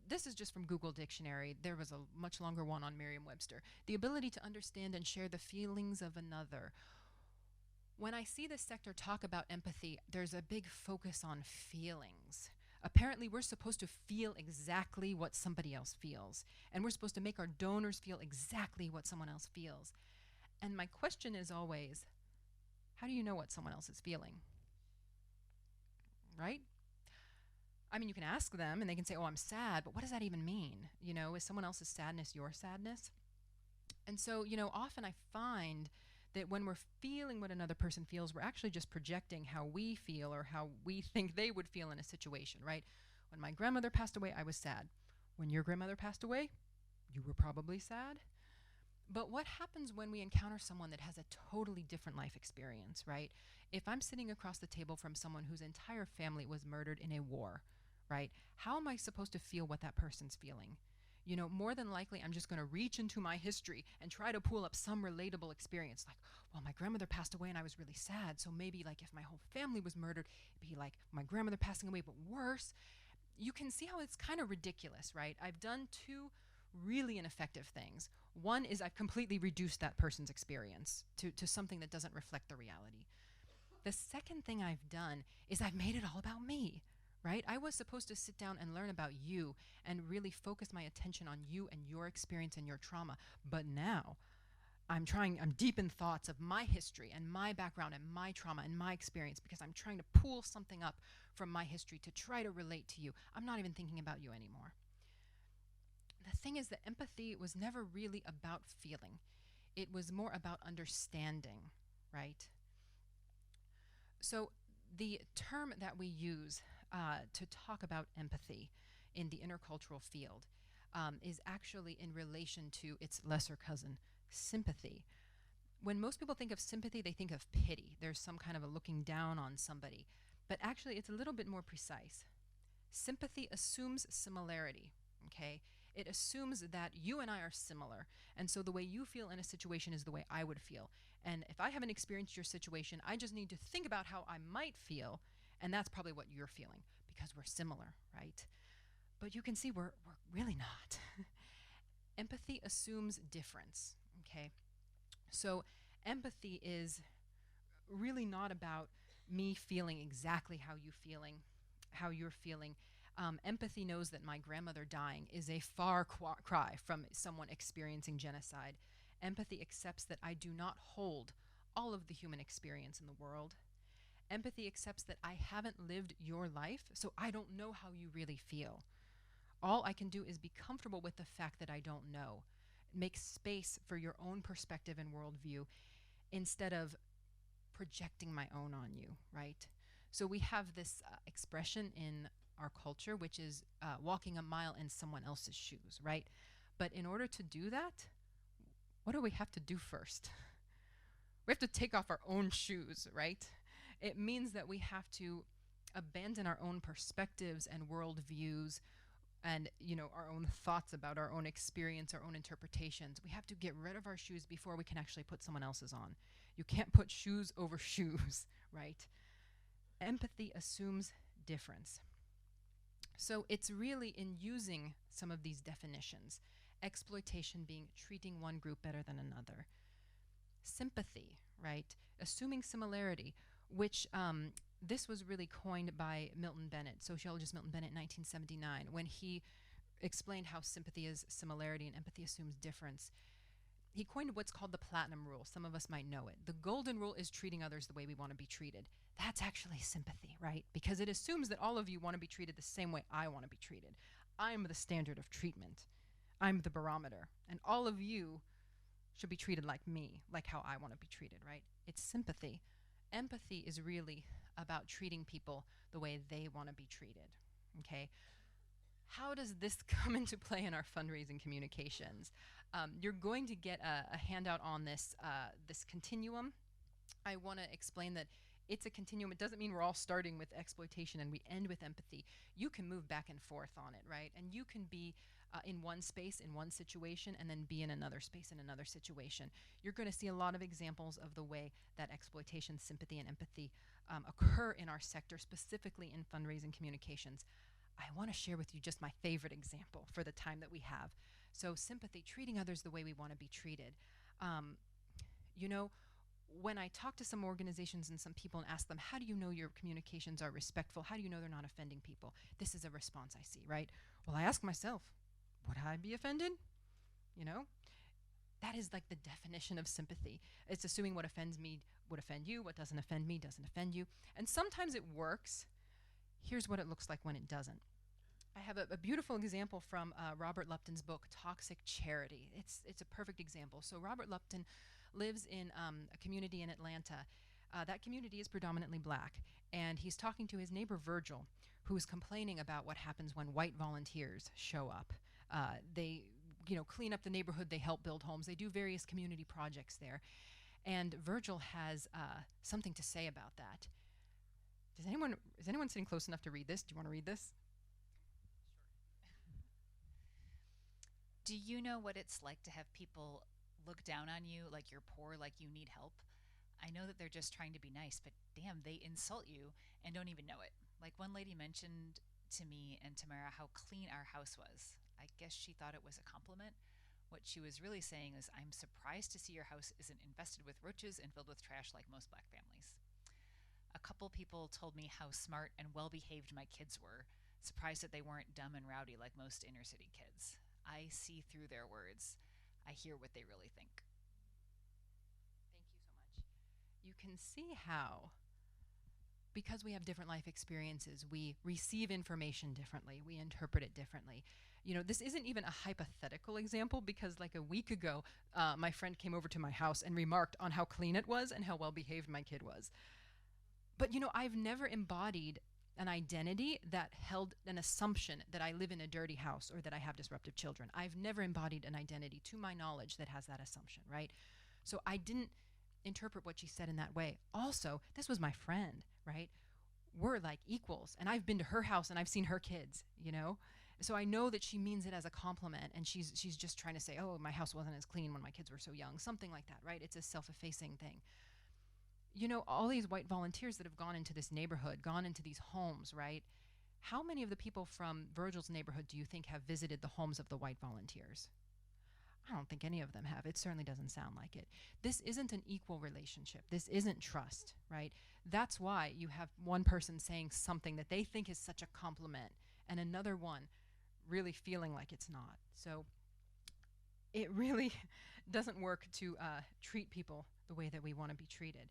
This is just from Google Dictionary. There was a much longer one on Merriam-Webster. The ability to understand and share the feelings of another. When I see this sector talk about empathy, there's a big focus on feelings. Apparently, we're supposed to feel exactly what somebody else feels, and we're supposed to make our donors feel exactly what someone else feels. And my question is always, how do you know what someone else is feeling? Right? I mean, you can ask them and they can say, oh, I'm sad, but what does that even mean? You know, is someone else's sadness your sadness? And so, often I find that when we're feeling what another person feels, we're actually just projecting how we feel or how we think they would feel in a situation, right? When my grandmother passed away, I was sad. When your grandmother passed away, you were probably sad. But what happens when we encounter someone that has a totally different life experience, right? If I'm sitting across the table from someone whose entire family was murdered in a war, right? How am I supposed to feel what that person's feeling? More than likely, I'm just going to reach into my history and try to pull up some relatable experience. Like, well, my grandmother passed away and I was really sad. So maybe, like, if my whole family was murdered, it'd be like my grandmother passing away, but worse. You can see how it's kind of ridiculous, right? I've done two really ineffective things. One is I've completely reduced that person's experience to something that doesn't reflect the reality. The second thing I've done is I've made it all about me. Right? I was supposed to sit down and learn about you and really focus my attention on you and your experience and your trauma. But now I'm deep in thoughts of my history and my background and my trauma and my experience because I'm trying to pull something up from my history to try to relate to you. I'm not even thinking about you anymore. The thing is that empathy was never really about feeling. It was more about understanding, right? So the term that we use to talk about empathy in the intercultural field is actually in relation to its lesser cousin, sympathy. When most people think of sympathy, they think of pity. There's some kind of a looking down on somebody. But actually, it's a little bit more precise. Sympathy assumes similarity, okay? It assumes that you and I are similar. And so the way you feel in a situation is the way I would feel. And if I haven't experienced your situation, I just need to think about how I might feel. And that's probably what you're feeling because we're similar, right? But you can see we're really not. Empathy assumes difference, okay? So empathy is really not about me feeling exactly how you're feeling. Empathy knows that my grandmother dying is a far cry from someone experiencing genocide. Empathy accepts that I do not hold all of the human experience in the world. Empathy accepts that I haven't lived your life, so I don't know how you really feel. All I can do is be comfortable with the fact that I don't know. Make space for your own perspective and worldview instead of projecting my own on you, right? So we have this expression in our culture, which is walking a mile in someone else's shoes, right? But in order to do that, what do we have to do first? We have to take off our own shoes, right? It means that we have to abandon our own perspectives and worldviews and our own thoughts about our own experience, our own interpretations. We have to get rid of our shoes before we can actually put someone else's on. You can't put shoes over shoes, right? Empathy assumes difference. So it's really in using some of these definitions, exploitation being treating one group better than another. Sympathy, right? Assuming similarity, which this was really coined by Milton Bennett, sociologist Milton Bennett in 1979, when he explained how sympathy is similarity and empathy assumes difference. He coined what's called the platinum rule. Some of us might know it. The golden rule is treating others the way we want to be treated. That's actually sympathy, right? Because it assumes that all of you want to be treated the same way I want to be treated. I'm the standard of treatment. I'm the barometer. And all of you should be treated like me, like how I want to be treated, right? It's sympathy. Empathy is really about treating people the way they want to be treated. Okay, how does this come into play in our fundraising communications? You're going to get a handout on this continuum. I want to explain that it's a continuum. It doesn't mean we're all starting with exploitation and we end with empathy. You can move back and forth on it, right? And you can be in one space, in one situation, and then be in another space, in another situation. You're going to see a lot of examples of the way that exploitation, sympathy, and empathy occur in our sector, specifically in fundraising communications. I want to share with you just my favorite example for the time that we have. So, sympathy, treating others the way we want to be treated. Um, you know, when I talk to some organizations and some people and ask them, how do you know your communications are respectful? How do you know they're not offending people? This is a response I see, right? Well, I ask myself, would I be offended? You know, that is like the definition of sympathy. It's assuming what offends me would offend you, what doesn't offend me doesn't offend you. And sometimes it works. Here's what it looks like when it doesn't. I have a beautiful example from Robert Lupton's book, Toxic Charity. It's a perfect example. So Robert Lupton lives in a community in Atlanta. That community is predominantly black. And he's talking to his neighbor, Virgil, who's complaining about what happens when white volunteers show up. They clean up the neighborhood, they help build homes, they do various community projects there. And Virgil has something to say about that. Is anyone sitting close enough to read this? Do you want to read this? Do you know what it's like to have people look down on you like you're poor, like you need help? I know that they're just trying to be nice, but damn, they insult you and don't even know it. Like one lady mentioned to me and Tamara how clean our house was. I guess she thought it was a compliment. What she was really saying is, I'm surprised to see your house isn't infested with roaches and filled with trash like most black families. A couple people told me how smart and well behaved my kids were, surprised that they weren't dumb and rowdy like most inner city kids. I see through their words. I hear what they really think. Thank you so much. You can see how, because we have different life experiences, we receive information differently, we interpret it differently. This isn't even a hypothetical example because, like a week ago, my friend came over to my house and remarked on how clean it was and how well behaved my kid was. But, I've never embodied an identity that held an assumption that I live in a dirty house or that I have disruptive children. I've never embodied an identity, to my knowledge, that has that assumption, right? So I didn't interpret what she said in that way. Also, this was my friend, right? We're like equals, and I've been to her house and I've seen her kids. So I know that she means it as a compliment, and she's just trying to say, oh, my house wasn't as clean when my kids were so young, something like that, right? It's a self-effacing thing. All these white volunteers that have gone into this neighborhood, gone into these homes, right? How many of the people from Virgil's neighborhood do you think have visited the homes of the white volunteers? I don't think any of them have. It certainly doesn't sound like it. This isn't an equal relationship. This isn't trust, right? That's why you have one person saying something that they think is such a compliment and another one really feeling like it's not. So it really doesn't work to treat people the way that we want to be treated.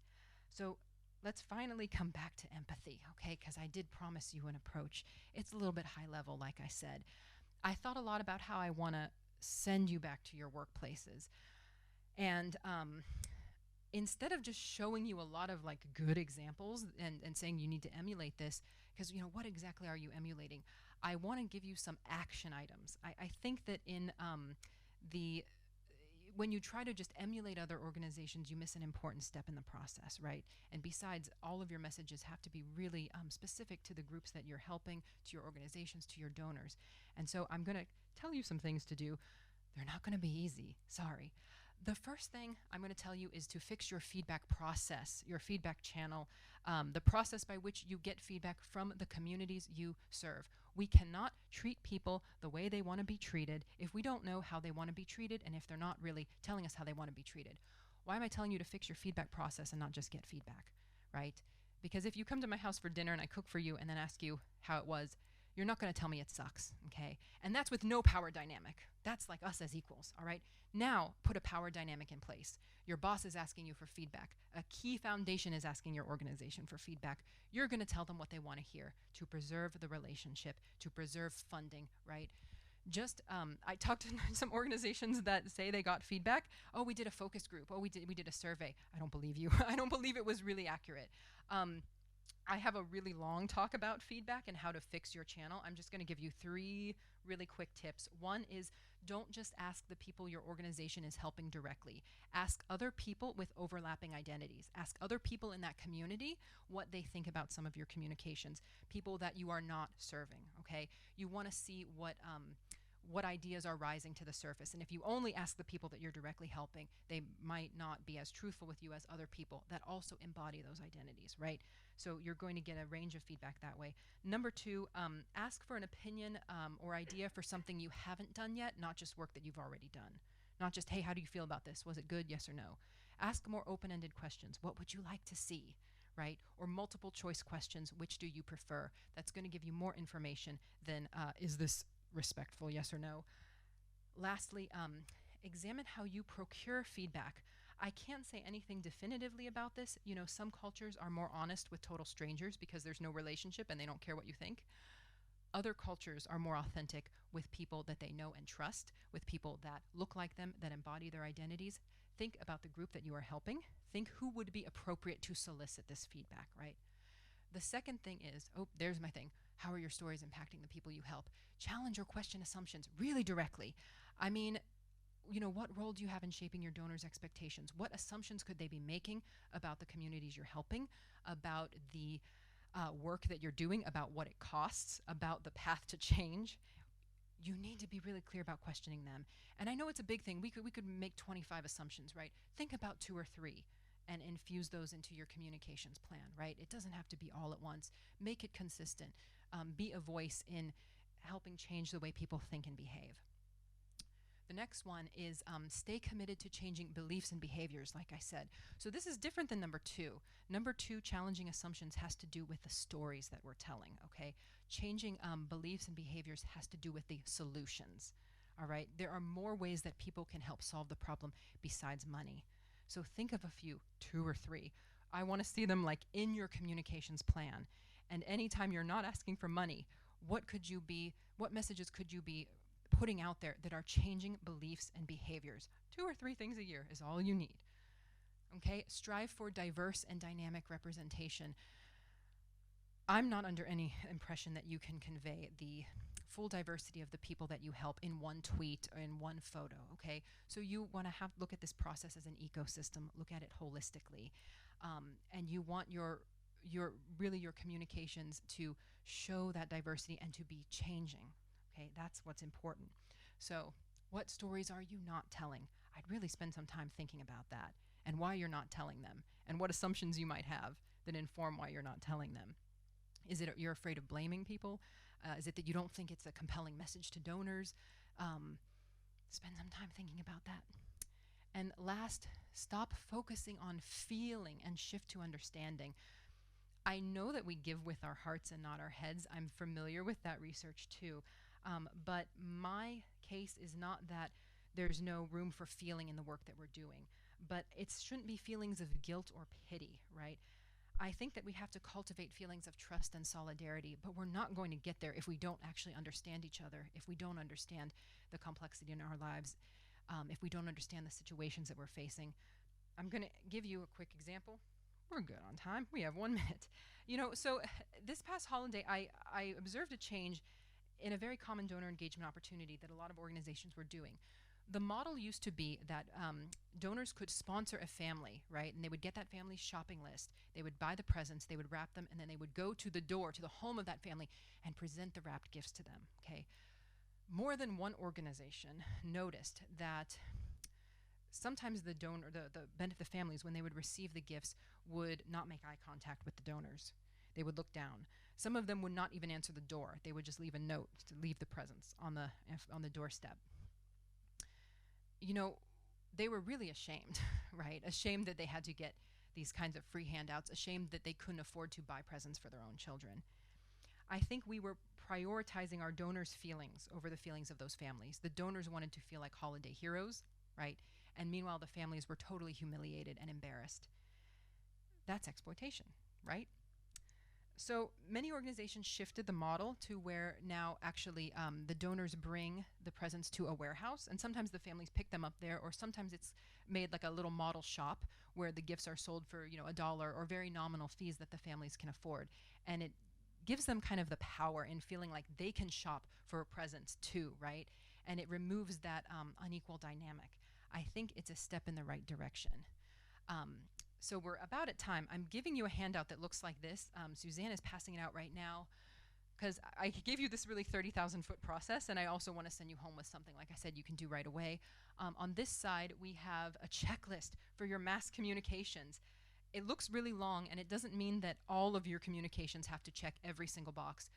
So let's finally come back to empathy, okay? Because I did promise you an approach. It's a little bit high level, like I said. I thought a lot about how I want to send you back to your workplaces. And instead of just showing you a lot of like good examples and saying you need to emulate this, because what exactly are you emulating? I want to give you some action items. I think that in when you try to just emulate other organizations, you miss an important step in the process, right? And besides, all of your messages have to be really specific to the groups that you're helping, to your organizations, to your donors. And so I'm going to tell you some things to do. They're not going to be easy, sorry. The first thing I'm going to tell you is to fix your feedback process, your feedback channel, the process by which you get feedback from the communities you serve. We cannot treat people the way they want to be treated if we don't know how they want to be treated and if they're not really telling us how they want to be treated. Why am I telling you to fix your feedback process and not just get feedback, right? Because if you come to my house for dinner and I cook for you and then ask you how it was, you're not going to tell me it sucks, okay? And that's with no power dynamic. That's like us as equals, all right? Now, put a power dynamic in place. Your boss is asking you for feedback. A key foundation is asking your organization for feedback. You're going to tell them what they want to hear to preserve the relationship, to preserve funding, right? Just I talked to some organizations that say they got feedback. Oh, we did a focus group. Oh, we did a survey. I don't believe you. I don't believe it was really accurate. Um, I have a really long talk about feedback and how to fix your channel. I'm just going to give you three really quick tips. One is, don't just ask the people your organization is helping directly. Ask other people with overlapping identities. Ask other people in that community what they think about some of your communications, people that you are not serving, okay? You want to see what ideas are rising to the surface. And if you only ask the people that you're directly helping, they might not be as truthful with you as other people that also embody those identities, right? So you're going to get a range of feedback that way. Number two, ask for an opinion or idea for something you haven't done yet, not just work that you've already done. Not just, hey, how do you feel about this? Was it good? Yes or no? Ask more open-ended questions. What would you like to see? Right? Or multiple choice questions. Which do you prefer? That's going to give you more information than is this respectful, yes or no. Lastly, examine how you procure feedback. I can't say anything definitively about this. You know, some cultures are more honest with total strangers because there's no relationship and they don't care what you think. Other cultures are more authentic with people that they know and trust, with people that look like them, that embody their identities. Think about the group that you are helping. Think who would be appropriate to solicit this feedback, right? The second thing is, oh, there's my thing. How are your stories impacting the people you help? Challenge or question assumptions really directly. I mean, you know, what role do you have in shaping your donors' expectations? What assumptions could they be making about the communities you're helping, about the work that you're doing, about what it costs, about the path to change? You need to be really clear about questioning them. And I know it's a big thing. We could make 25 assumptions, right? Think about two or three and infuse those into your communications plan, right? It doesn't have to be all at once. Make it consistent. Be a voice in helping change the way people think and behave. The next one is stay committed to changing beliefs and behaviors, like I said. So this is different than number two. Number two, challenging assumptions, has to do with the stories that we're telling, okay? Changing beliefs and behaviors has to do with the solutions, all right? There are more ways that people can help solve the problem besides money. So think of a few, two or three. I want to see them like in your communications plan. And anytime you're not asking for money, what messages could you be putting out there that are changing beliefs and behaviors? Two or three things a year is all you need. Okay, strive for diverse and dynamic representation. I'm not under any impression that you can convey the full diversity of the people that you help in one tweet or in one photo, okay? So you want to look at this process as an ecosystem, look at it holistically. And you want your communications to show that diversity and to be changing. Okay, that's what's important. So, what stories are you not telling? I'd really spend some time thinking about that and why you're not telling them and what assumptions you might have that inform why you're not telling them. Is it you're afraid of blaming people? Is it that you don't think it's a compelling message to donors? Spend some time thinking about that. And last, stop focusing on feeling and shift to understanding. I know that we give with our hearts and not our heads. I'm familiar with that research too. But my case is not that there's no room for feeling in the work that we're doing, but it shouldn't be feelings of guilt or pity, right? I think that we have to cultivate feelings of trust and solidarity, but we're not going to get there if we don't actually understand each other, if we don't understand the complexity in our lives, if we don't understand the situations that we're facing. I'm going to give you a quick example. We're good on time. We have 1 minute. You know, so this past holiday, I observed a change in a very common donor engagement opportunity that a lot of organizations were doing. The model used to be that donors could sponsor a family, right? And they would get that family's shopping list. They would buy the presents, they would wrap them, and then they would go to the door, to the home of that family, and present the wrapped gifts to them, okay? More than one organization noticed that sometimes the donor, the families, when they would receive the gifts, would not make eye contact with the donors. They would look down. Some of them would not even answer the door. They would just leave a note to leave the presents on the doorstep. You know, they were really ashamed, right? Ashamed that they had to get these kinds of free handouts, ashamed that they couldn't afford to buy presents for their own children. I think we were prioritizing our donors' feelings over the feelings of those families. The donors wanted to feel like holiday heroes, right? And meanwhile, the families were totally humiliated and embarrassed. That's exploitation, right? So many organizations shifted the model to where now actually the donors bring the presents to a warehouse, and sometimes the families pick them up there, or sometimes it's made like a little model shop where the gifts are sold for $1 or very nominal fees that the families can afford, and it gives them kind of the power in feeling like they can shop for presents too, right? And it removes that unequal dynamic. I think it's a step in the right direction. Um, so we're about at time. I'm giving you a handout that looks like this. Suzanne is passing it out right now because I gave you this really 30,000 foot process, and I also want to send you home with something, like I said, you can do right away. On this side, we have a checklist for your mass communications. It looks really long, and it doesn't mean that all of your communications have to check every single box.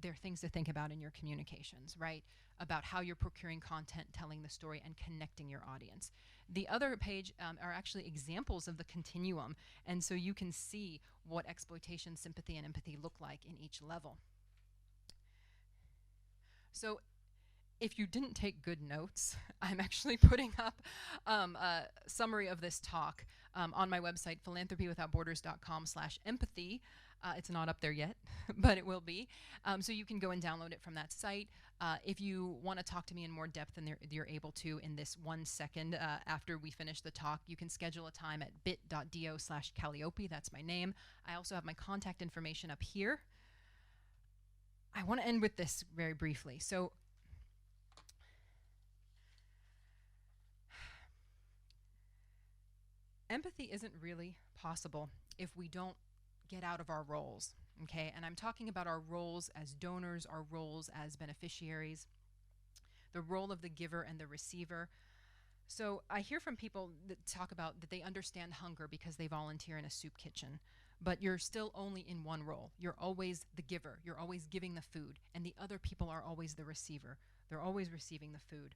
There are things to think about in your communications, right? About how you're procuring content, telling the story, and connecting your audience. The other page are actually examples of the continuum, and so you can see what exploitation, sympathy, and empathy look like in each level. So if you didn't take good notes, I'm actually putting up a summary of this talk on my website, philanthropywithoutborders.com/empathy. It's not up there yet, but it will be. So you can go and download it from that site. If you want to talk to me in more depth than you're able to in this 1 second after we finish the talk, you can schedule a time at bit.do/Caliopy. That's my name. I also have my contact information up here. I want to end with this very briefly. So empathy isn't really possible if we don't get out of our roles, okay? And I'm talking about our roles as donors, our roles as beneficiaries, the role of the giver and the receiver. So I hear from people that talk about that they understand hunger because they volunteer in a soup kitchen, but you're still only in one role. You're always the giver. You're always giving the food, and the other people are always the receiver. They're always receiving the food.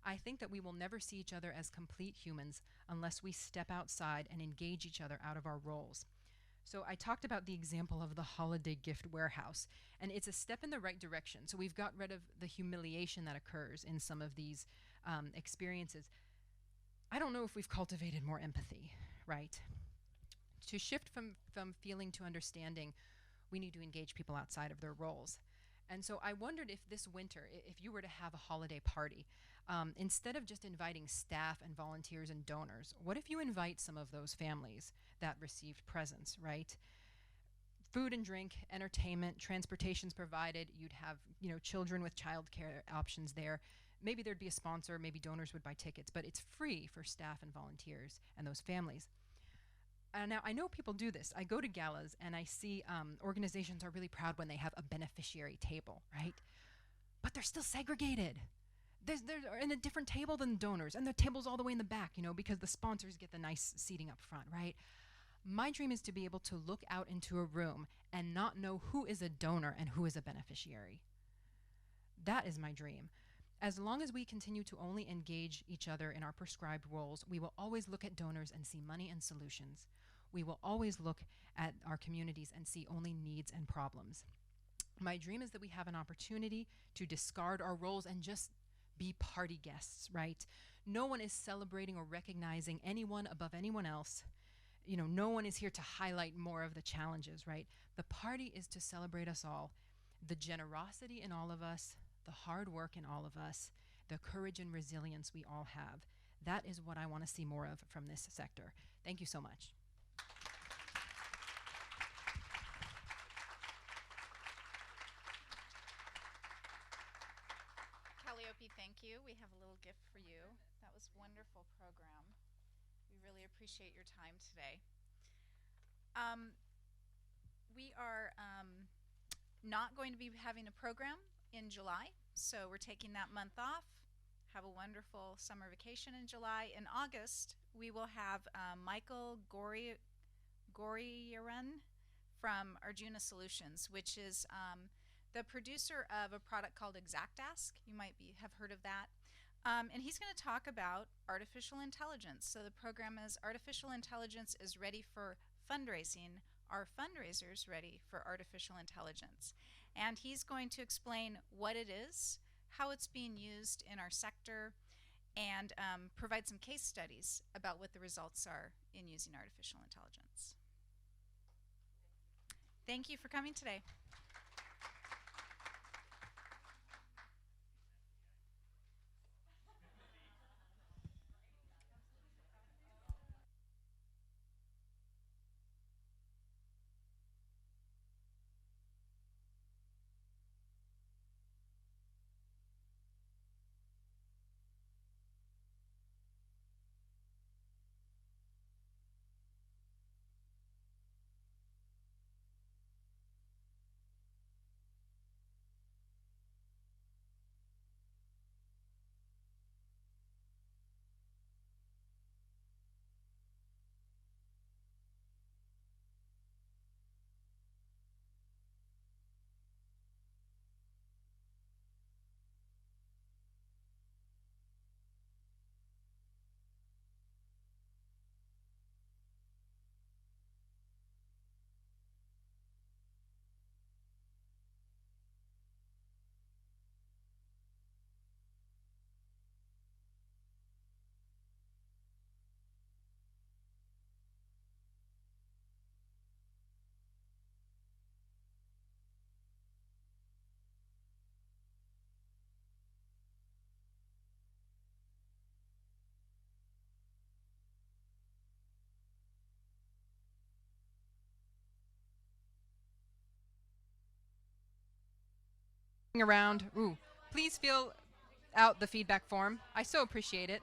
I think that we will never see each other as complete humans unless we step outside and engage each other out of our roles. So I talked about the example of the holiday gift warehouse, and it's a step in the right direction. So we've got rid of the humiliation that occurs in some of these experiences. I don't know if we've cultivated more empathy, right? To shift from feeling to understanding, we need to engage people outside of their roles. And so I wondered if this winter, if you were to have a holiday party, instead of just inviting staff and volunteers and donors, what if you invite some of those families that received presents, right? Food and drink, entertainment, transportation's provided. You'd have, children with childcare options there. Maybe there'd be a sponsor, maybe donors would buy tickets, but it's free for staff and volunteers and those families. Now, I know people do this. I go to galas and I see organizations are really proud when they have a beneficiary table, right? But they're still segregated. They're in a different table than donors, and the table's all the way in the back, because the sponsors get the nice seating up front, right? My dream is to be able to look out into a room and not know who is a donor and who is a beneficiary. That is my dream. As long as we continue to only engage each other in our prescribed roles, we will always look at donors and see money and solutions. We will always look at our communities and see only needs and problems. My dream is that we have an opportunity to discard our roles and just be party guests, right? No one is celebrating or recognizing anyone above anyone else. No one is here to highlight more of the challenges, right? The party is to celebrate us all. The generosity in all of us, the hard work in all of us, the courage and resilience we all have. That is what I want to see more of from this sector. Thank you so much. Calliope, thank you. We have a little gift for you. That was a wonderful program. We really appreciate your time today. We are not going to be having a program in July, so we're taking that month off. Have a wonderful summer vacation in July. In August, we will have Michael Goriaran from Arjuna Solutions, which is the producer of a product called ExactAsk. You might have heard of that. And he's going to talk about artificial intelligence. So the program is Artificial Intelligence is Ready for Fundraising. Are fundraisers ready for artificial intelligence? And he's going to explain what it is, how it's being used in our sector, and provide some case studies about what the results are in using artificial intelligence. Thank you for coming today. Around. Ooh, please fill out the feedback form. I so appreciate it.